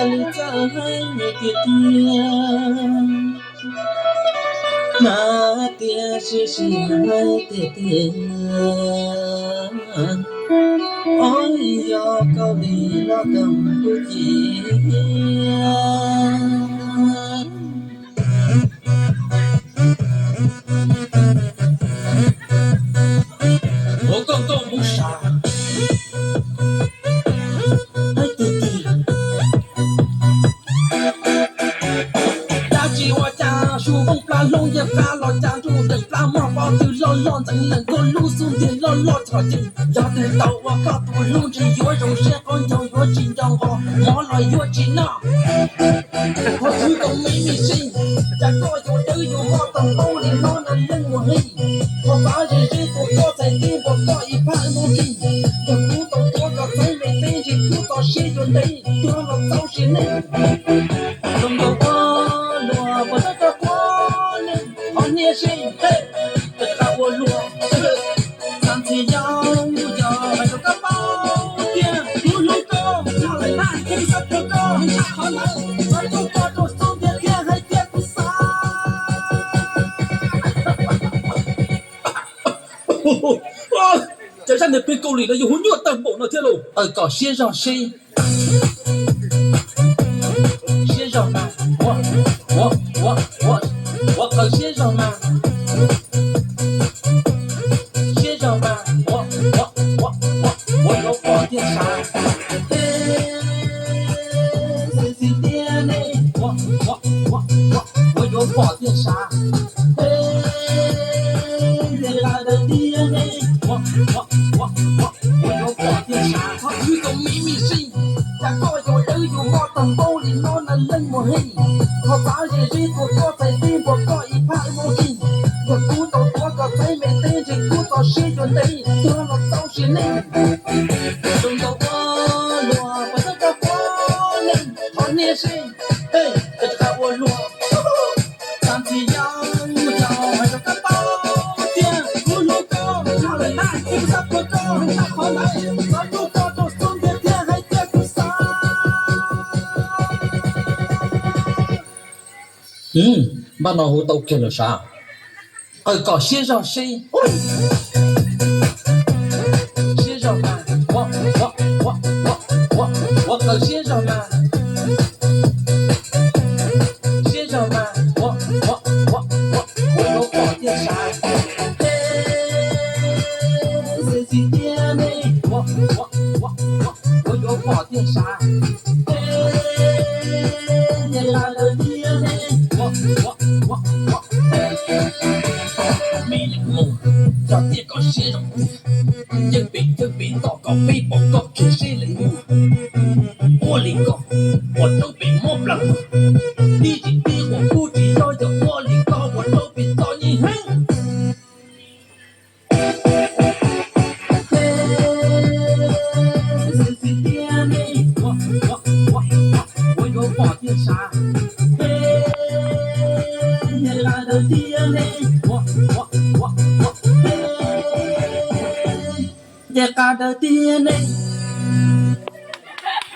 里在的天，那天是心爱的天，哎呀，高丽那更不见。我刚刚不傻，哎弟弟。chỉ hoa cha su bông pla long ya pla lo cha ru de pla ma pa tu lo lo zang lần con lu sun de lo lo thọ chinh ya de tàu hoa ca tu lu chỉ yo rong xe con yo yo chín trong ho mỏ lo yo chín na ho thứ công mỹ mi sinh cha có yo tư yo ho tầm bao li lo na lưng mo hi ho ba ji ji tu có sai tin bo có i pa mo ki yo tu tàu có có sai me tên ji tu có xe yo đây tu lo tàu xe này không đâu我这个过年好年轻，嘿，这个我落，上天要买个宝典，不能够，拿来拿，给你三个够，拿好来，咱就挂着送点天还点不上。这下你被沟里了，有混尿当bomb了，天喽！搞先生谁？先生们，我搞先生们，先生们，我有宝电啥？我有宝电啥？来的爹呢？我有宝电啥？我遇到秘密信。cha có yo tư yo mo tầm bao li nó là lên mùa hè họ bảo gì gì của có phải tin của có ít phải mô hình của cú tàu có thấy mẹ tên gì cú tàu xe yo đây tôi nó tàu xe này đừng tàu qua lúa và tất cả qua lên họ nghe xe hey tất cả qua lúa làm gì nhau hay cho các bao tiền cú lúa cao nào lại nãy cũng sắp có cao ta khó lại nó lúa cao cho xuống tiền tiền hay tiền cũng sao bạn nào hồ tàu kia là sao? Có先生谁？先生们，我搞先生们，先生们，我有宝电啥？谁是爹呢？我有宝电啥？你来了爹呢？美丽梦，要跌搞先生，一笔到搞背包搞给谁来摸？我里搞，我都被摸不了。你今天我估计要有我里搞，我都被找你恨。谁是爹呢？我有宝电啥？你来的爹呢？也嘎的爹呢？